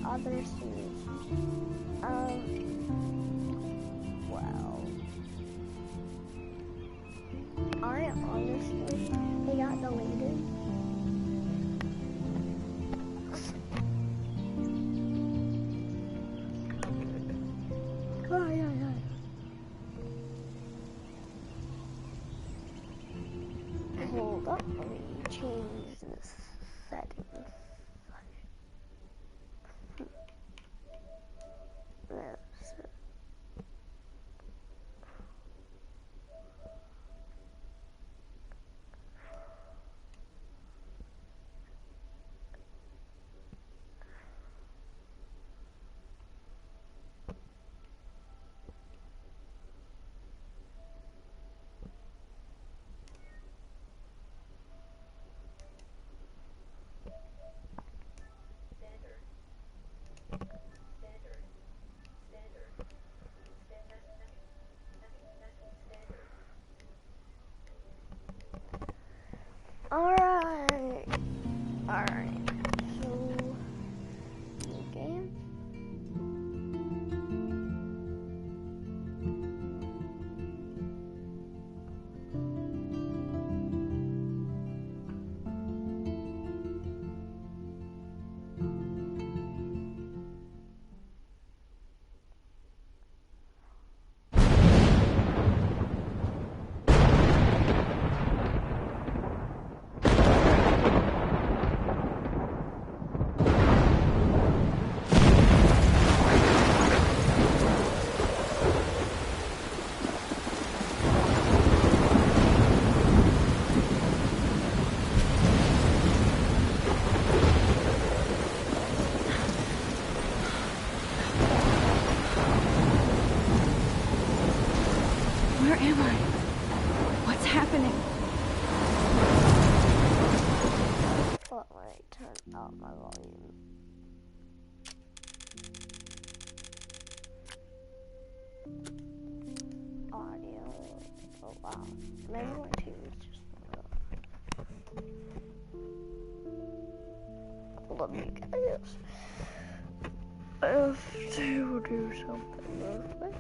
other series. Well, I honestly, they got deleted. Hold up, let me change this settings. That's it. Alright. So, new game. Where am I? What's happening? Let me turn up my volume. Audio. Oh wow. Maybe my TV is just Hold up, you guys. I have to do something real quick.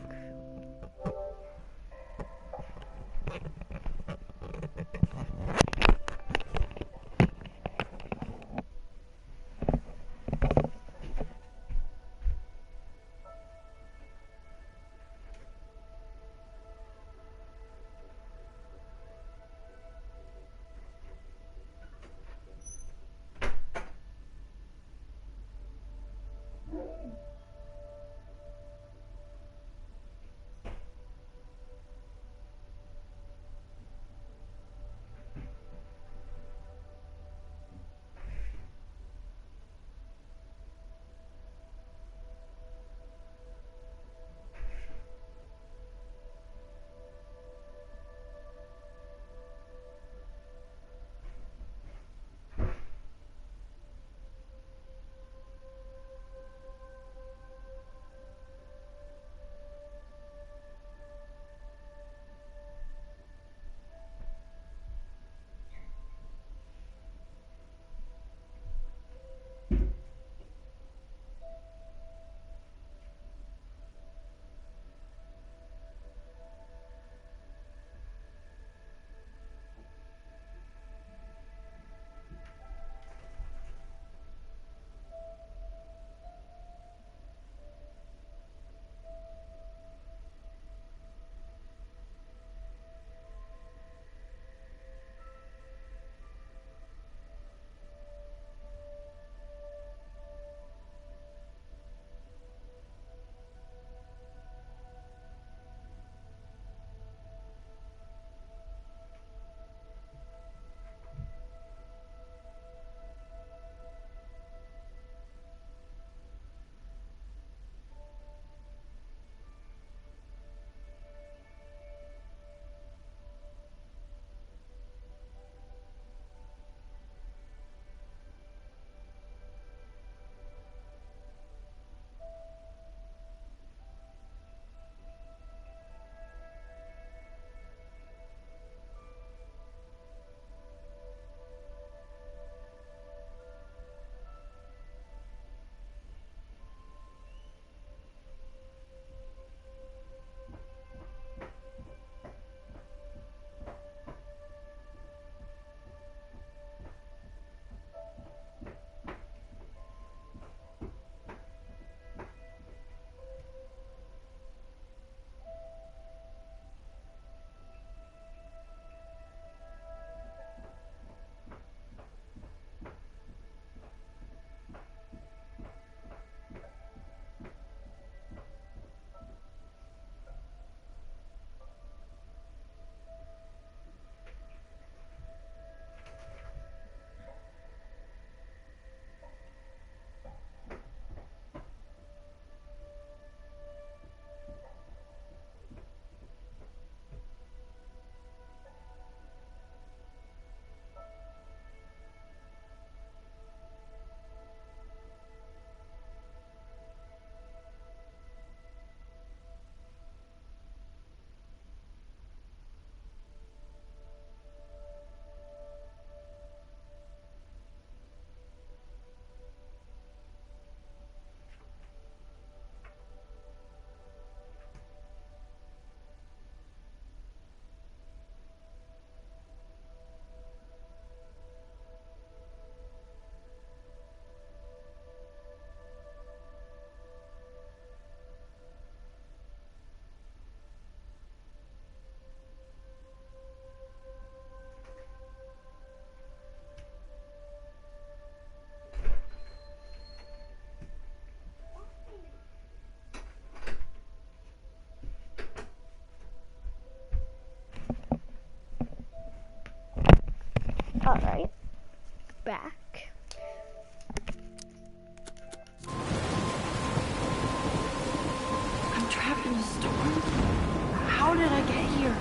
How did I get here?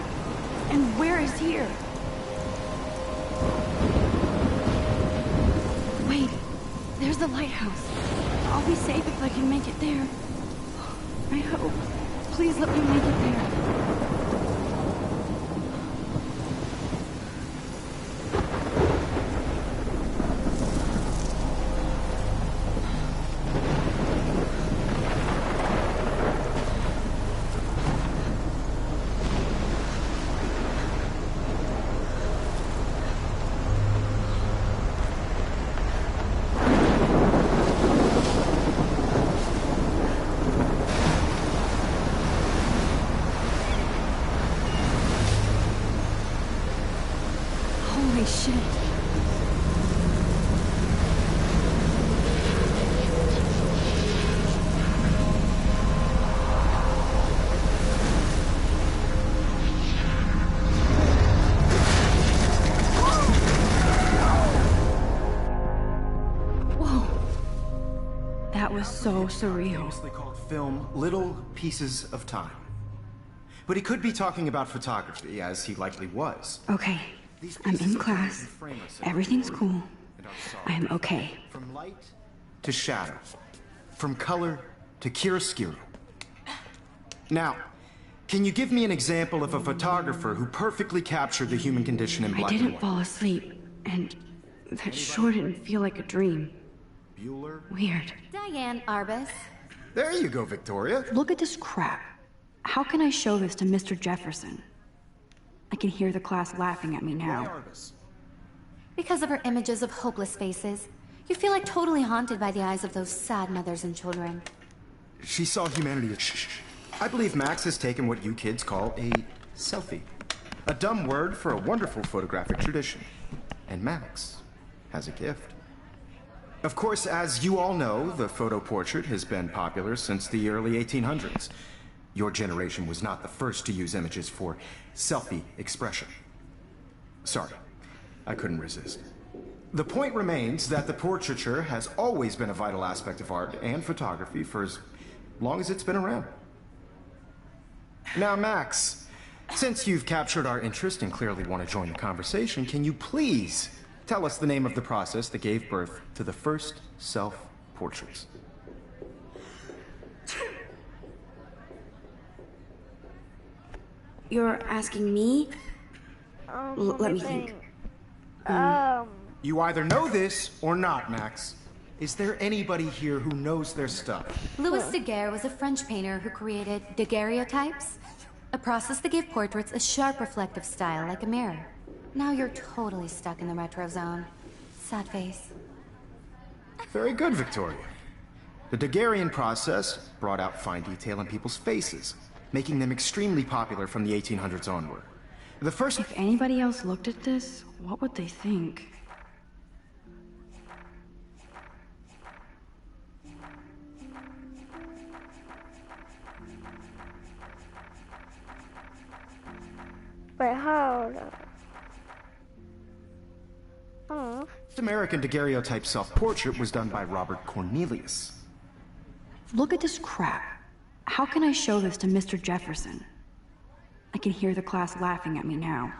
And where is here? Wait, there's the lighthouse. I'll be safe if I can make it there. I hope. Please let me make it there. Holy shit. Whoa. That was so surreal. Famously called film Little Pieces of Time. But he could be talking about photography, as he likely was. Okay, I'm in class. Everything's cool. I am okay. From light to shadow. From color to chiaroscuro. Now, can you give me an example of a photographer who perfectly captured the human condition in black I and didn't white? fall asleep, and that sure didn't feel like a dream. Bueller? Weird. Diane Arbus. There you go, Victoria. Look at this crap. How can I show this to Mr. Jefferson? I can hear the class laughing at me Why now. Arbus? Because of her images of hopeless faces, you feel like totally haunted by the eyes of those sad mothers and children. She saw humanity. Shh. I believe Max has taken what you kids call a selfie. A dumb word for a wonderful photographic tradition. And Max has a gift. Of course, as you all know, the photo portrait has been popular since the early 1800s. Your generation was not the first to use images for selfie expression. Sorry, I couldn't resist. The point remains that the portraiture has always been a vital aspect of art and photography for as long as it's been around. Now, Max, since you've captured our interest and clearly want to join the conversation, can you please tell us the name of the process that gave birth to the first self-portraits? You're asking me? Let me think. You either know this or not, Max. Is there anybody here who knows their stuff? Louis Daguerre was a French painter who created daguerreotypes, a process that gave portraits a sharp reflective style like a mirror. Now you're totally stuck in the retro zone. Sad face. Very good, Victoria. The Daguerrean process brought out fine detail in people's faces, making them extremely popular from the 1800s onward. The first... If anybody else looked at this, what would they think? Wait, how? American daguerreotype self-portrait was done by Robert Cornelius. Look at this crap. How can I show this to Mr. Jefferson? I can hear the class laughing at me now.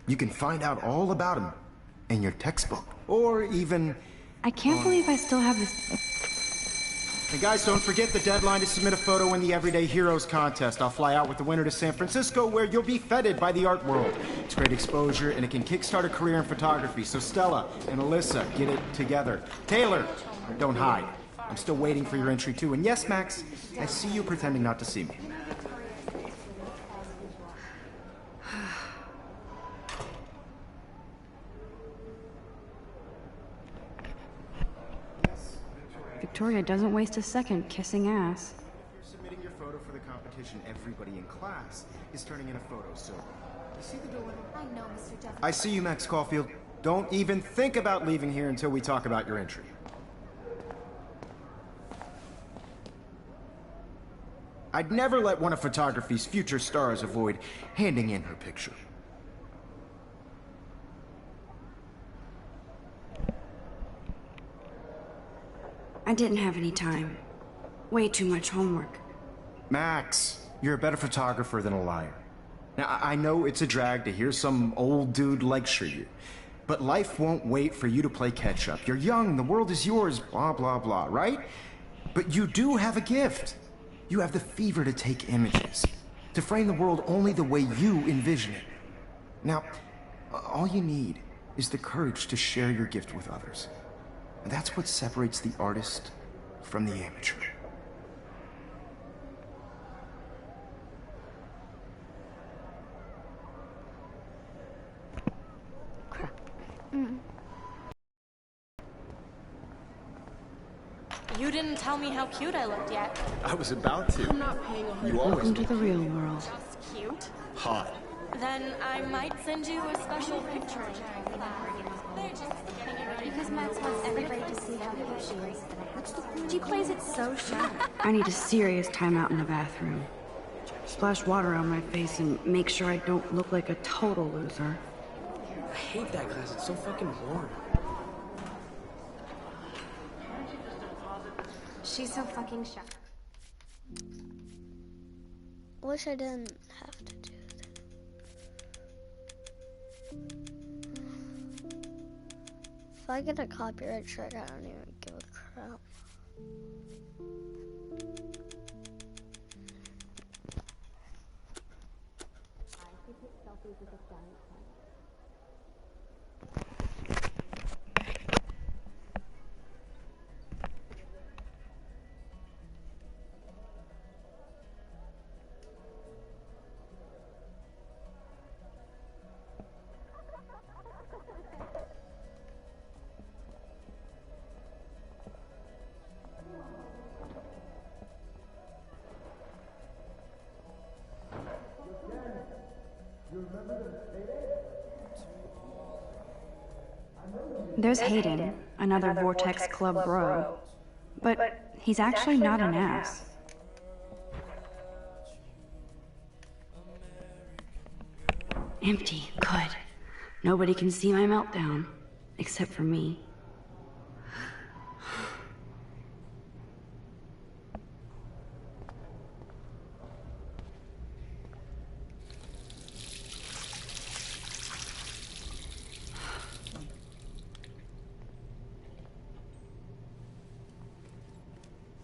You can find out all about him in your textbook, or even... I can't believe I still have this... And guys, don't forget the deadline to submit a photo in the Everyday Heroes contest. I'll fly out with the winner to San Francisco, where you'll be feted by the art world. It's great exposure, and it can kickstart a career in photography. So Stella and Alyssa, get it together. Taylor, don't hide. I'm still waiting for your entry, too. And yes, Max, I see you pretending not to see me. Victoria doesn't waste a second kissing ass. If you're submitting your photo for the competition, everybody in class is turning in a photo, so... You see the dilemma? I know, Mr. Jefferson. I see you, Max Caulfield. Don't even think about leaving here until we talk about your entry. I'd never let one of photography's future stars avoid handing in her picture. I didn't have any time. Way too much homework. Max, you're a better photographer than a liar. Now, I know it's a drag to hear some old dude lecture you, but life won't wait for you to play catch-up. You're young, the world is yours, blah, blah, blah, right? But you do have a gift. You have the fever to take images, to frame the world only the way you envision it. Now, all you need is the courage to share your gift with others. And that's what separates the artist from the amateur. You didn't tell me how cute I looked yet. I was about to. I'm not paying a You always Welcome to the real world. Just cute. hot. Then I might send you a special picture. Because Max wants everybody to see how cute she is. She plays it so sharp. I need a serious timeout in the bathroom. Splash water on my face and make sure I don't look like a total loser. I hate that class. It's so fucking boring. She's so fucking sharp. Wish I didn't have to do that. If I get a copyright strike, I don't even give a crap. There's Hayden, another Vortex Club bro. But he's actually not an ass. Empty. Good. Nobody can see my meltdown. Except for me.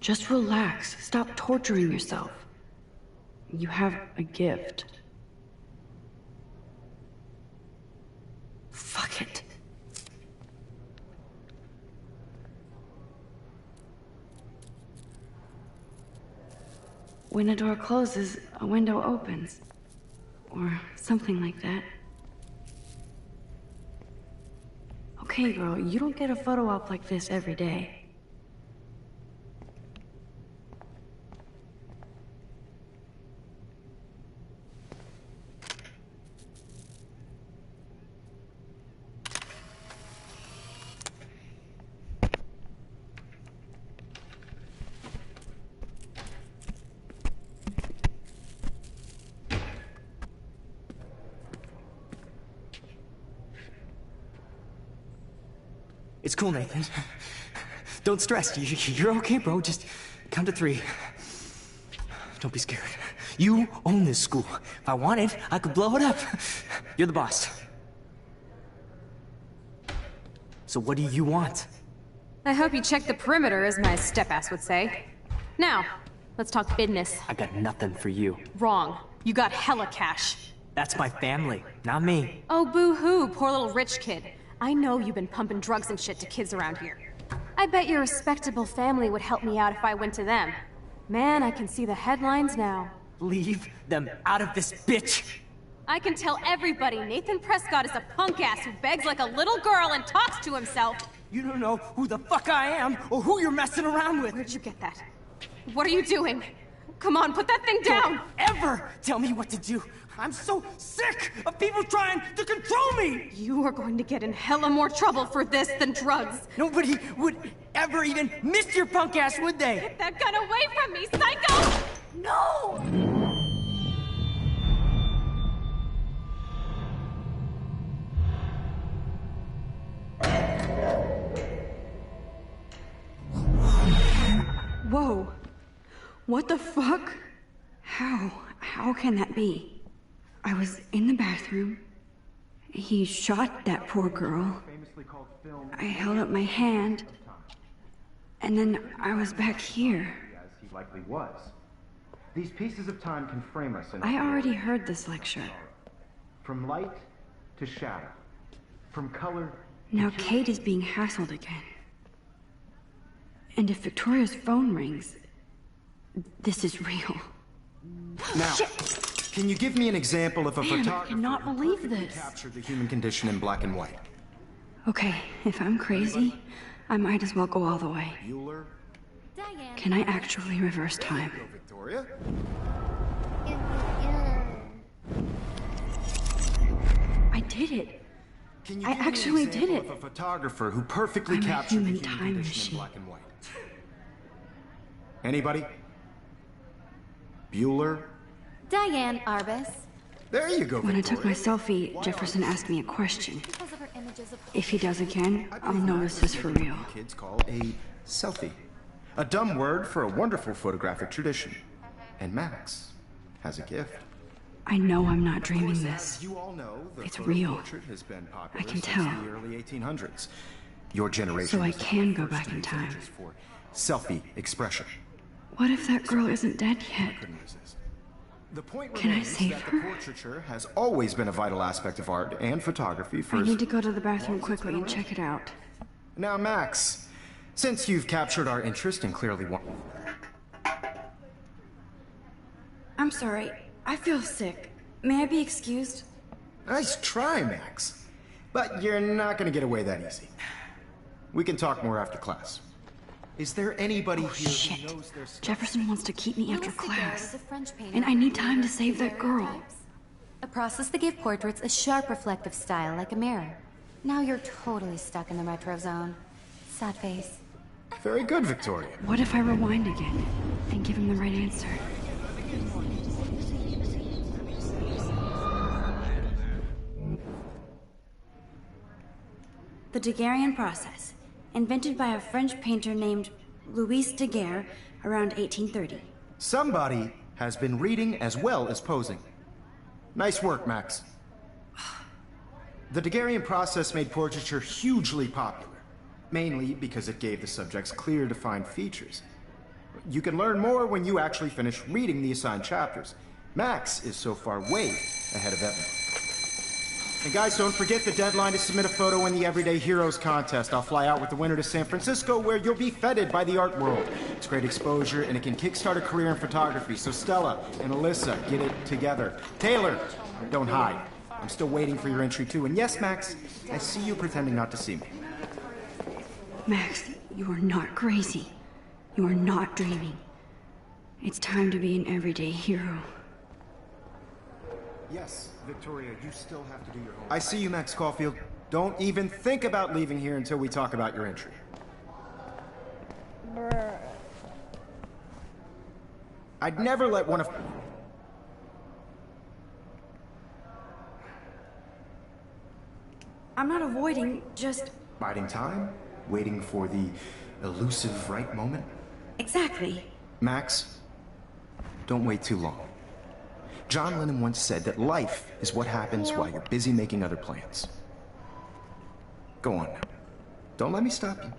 Just relax. Stop torturing yourself. You have a gift. Fuck it. When a door closes, a window opens. Or something like that. Okay, girl, you don't get a photo op like this every day. It's cool, Nathan. Don't stress. You're okay, bro. Just count to 3. Don't be scared. You own this school. If I wanted, I could blow it up. You're the boss. So what do you want? I hope you check the perimeter, as my step-ass would say. Now, let's talk business. I got nothing for you. Wrong. You got hella cash. That's my family, not me. Oh, boo-hoo, poor little rich kid. I know you've been pumping drugs and shit to kids around here. I bet your respectable family would help me out if I went to them. Man, I can see the headlines now. Leave them out of this bitch! I can tell everybody Nathan Prescott is a punk-ass who begs like a little girl and talks to himself. You don't know who the fuck I am or who you're messing around with. Where'd you get that? What are you doing? Come on, put that thing down! Don't ever tell me what to do! I'm so sick of people trying to control me! You are going to get in hella more trouble for this than drugs. Nobody would ever even miss your punk ass, would they? Get that gun away from me, psycho! No! What the fuck? How? How can that be? I was in the bathroom. He shot that poor girl. I held up my hand. And then I was back here. As he likely was. These pieces of time can frame us in... I already heard this lecture. From light to shadow. From color... Now Kate is being hassled again. And if Victoria's phone rings, this is real. Now, can you give me an example of a Man, I photographer cannot who believe perfectly this. captured the human condition in black and white? Okay, if I'm crazy, I might as well go all the way. Bueller? Diane. Can I actually reverse time? Go, Victoria. I did it. Can you I give me an actually example did it. of a photographer who perfectly I'm a captured the human human time condition machine. in black and white? Anybody? Bueller? Diane Arbus. There you go, When I Victoria. took my selfie, Jefferson asked me a question. Because of her images of If he does again, I'll know this is for real. Kids call a selfie. A dumb word for a wonderful photographic tradition. And Max has a gift. I know I'm not dreaming As this. you all know, the It's photo real. portrait has been popular I can since tell. the early 1800s. Your generation So I was the can go first back to in use time. images for selfie expression. What if that girl isn't dead yet? Couldn't resist. The point Can I remains save that her? the portraiture has always been a vital aspect of art and photography for I as need to go to the bathroom quickly and check it out. Now, Max, since you've captured our interest and clearly want... I'm sorry. I feel sick. May I be excused? Nice try, Max. But you're not gonna get away that easy. We can talk more after class. Is there anybody here who Shit. knows their stuff? Jefferson wants to keep me after Louis Daguerre class. was a French painter And I who need time to created save that girl. daguerreotypes, a process that gave portraits a sharp reflective style like a mirror. Now you're totally stuck in the retro zone. Sad face. Very good, Victoria. What if I rewind again and give him the right answer? The Daguerrean process, invented by a French painter named Louis Daguerre around 1830. Somebody has been reading as well as posing. Nice work, Max. The Daguerrean process made portraiture hugely popular, mainly because it gave the subjects clear, defined features. You can learn more when you actually finish reading the assigned chapters. Max is so far way ahead of Evan. And guys, don't forget the deadline to submit a photo in the Everyday Heroes contest. I'll fly out with the winner to San Francisco, where you'll be feted by the art world. It's great exposure, and it can kickstart a career in photography. So Stella and Alyssa, get it together. Taylor, don't hide. I'm still waiting for your entry, too. And yes, Max, I see you pretending not to see me. Max, you are not crazy. You are not dreaming. It's time to be an everyday hero. Yes, Victoria, you still have to do your homework. I see you, Max Caulfield. Don't even think about leaving here until we talk about your entry. Bruh. I'd never let one of... I'm not avoiding, just... Biding time? Waiting for the elusive right moment? Exactly. Max, don't wait too long. John Lennon once said that life is what happens while you're busy making other plans. Go on now. Don't let me stop you.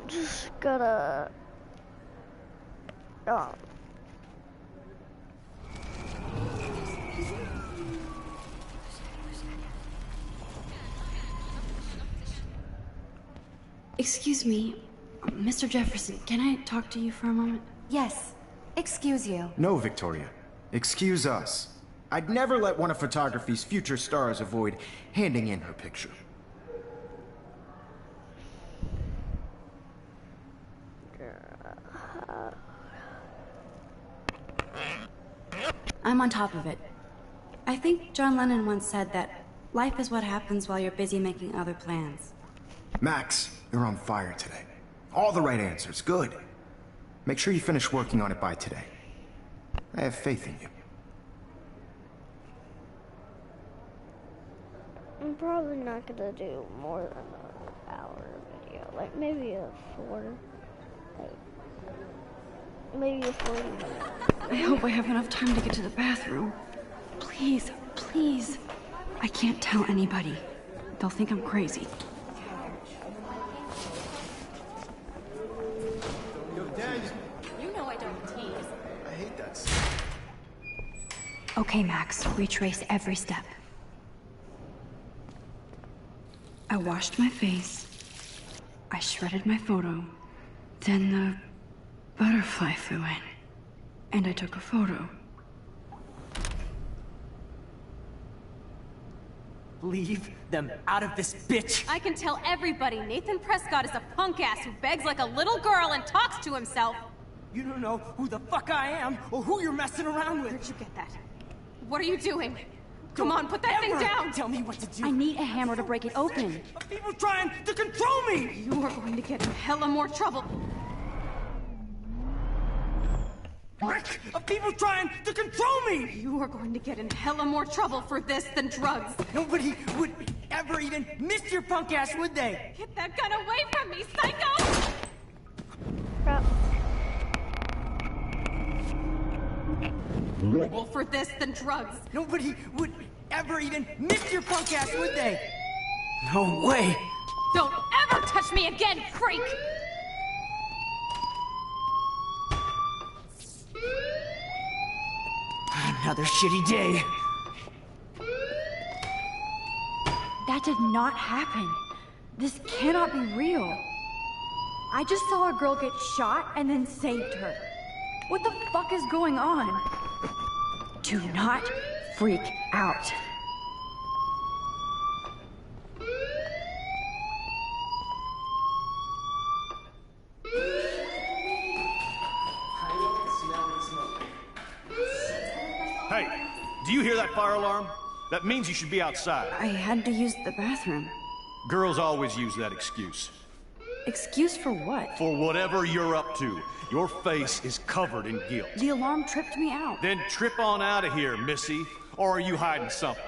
Just gotta... Oh. Excuse me, Mr. Jefferson, can I talk to you for a moment? Yes. Excuse you. No, Victoria. Excuse us. I'd never let one of photography's future stars avoid handing in her picture. I'm on top of it. I think John Lennon once said that life is what happens while you're busy making other plans. Max, you're on fire today. All the right answers. Good. Make sure you finish working on it by today. I have faith in you. I'm probably not gonna do more than an hour video. Like maybe a 4. Like, maybe 40 minutes. I hope I have enough time to get to the bathroom. Please, please. I can't tell anybody. They'll think I'm crazy. You know I don't tease. I hate that. Okay, Max, retrace every step. I washed my face. I shredded my photo. Then the butterfly flew in. And I took a photo. Leave them out of this, bitch! I can tell everybody Nathan Prescott is a punk ass who begs like a little girl and talks to himself. You don't know who the fuck I am or who you're messing around with. Where'd you get that? What are you doing? Come on, put that thing down! Tell me what to do. I need a hammer to break it open. People trying to control me! You are going to get in hella more trouble. Rick, people trying to control me! You are going to get in hella more trouble for this than drugs. Nobody would ever even miss your punk ass, would they? Get that gun away from me, psycho! Crap. Well, for this than drugs. Nobody would ever even miss your punk ass, would they? No way! Don't ever touch me again, freak! Another shitty day. That did not happen. This cannot be real. I just saw a girl get shot and then saved her. What the fuck is going on? Do not freak out. Hey, do you hear that fire alarm? That means you should be outside. I had to use the bathroom. Girls always use that excuse. Excuse for what? For whatever you're up to. Your face is covered in guilt. The alarm tripped me out. Then trip on out of here, Missy. Or are you hiding something?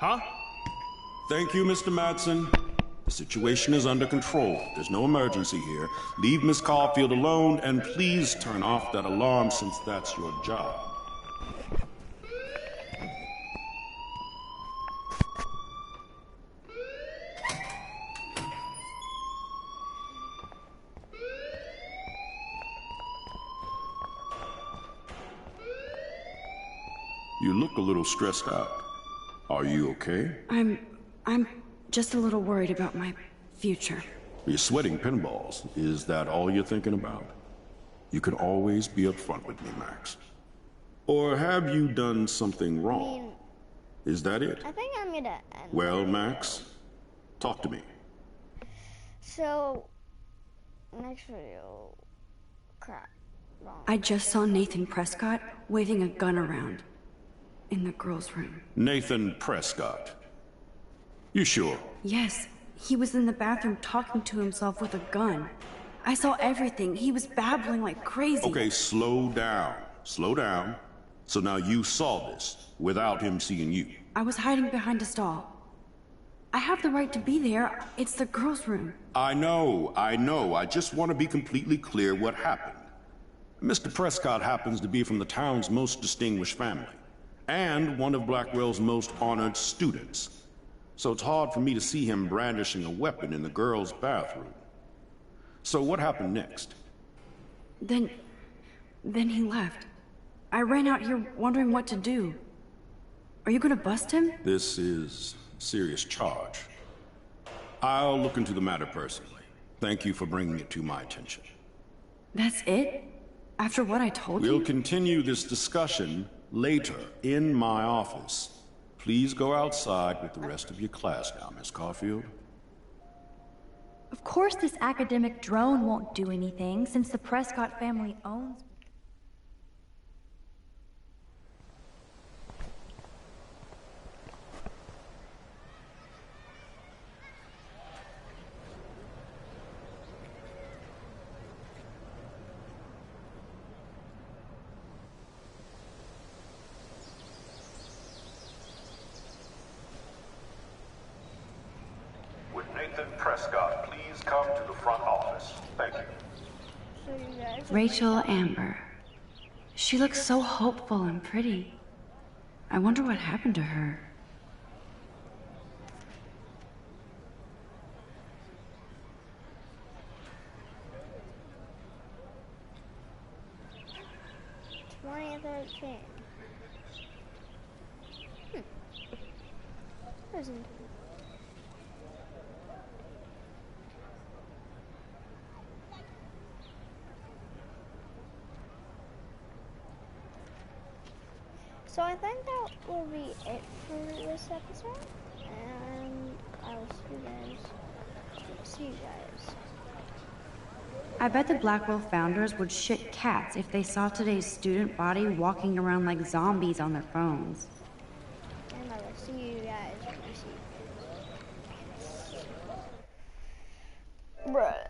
Huh? Thank you, Mr. Madsen. The situation is under control. There's no emergency here. Leave Miss Caulfield alone, and please turn off that alarm since that's your job. You look a little stressed out. Are you okay? I'm just a little worried about my future. You're sweating pinballs. Is that all you're thinking about? You can always be upfront with me, Max. Or have you done something wrong? Is that it? I think I'm gonna end. Well, Max, talk to me. So, next video. Crap. Wrong. I just saw Nathan Prescott waving a gun around in the girls' room. Nathan Prescott. You sure? Yes, he was in the bathroom talking to himself with a gun. I saw everything. He was babbling like crazy. Okay, slow down. Slow down. So now you saw this without him seeing you. I was hiding behind a stall. I have the right to be there. It's the girls' room. I know. I just want to be completely clear what happened. Mr. Prescott happens to be from the town's most distinguished family, and one of Blackwell's most honored students. So it's hard for me to see him brandishing a weapon in the girls' bathroom. So what happened next? Then he left. I ran out here wondering what to do. Are you gonna bust him? This is a serious charge. I'll look into the matter personally. Thank you for bringing it to my attention. That's it? After what I told you? We'll continue this discussion later in my office. Please go outside with the rest of your class now, Miss Caulfield. Of course this academic drone won't do anything, since the Prescott family owns... Nathan Prescott, please come to the front office. Thank you. So you guys. Rachel Amber, She looks so hopeful and pretty. I wonder what happened to her. Isn't So I think that will be it for this episode, and I will see you guys. I bet the Blackwell founders would shit cats if they saw today's student body walking around like zombies on their phones. And I will see you guys when I see you. Bruh.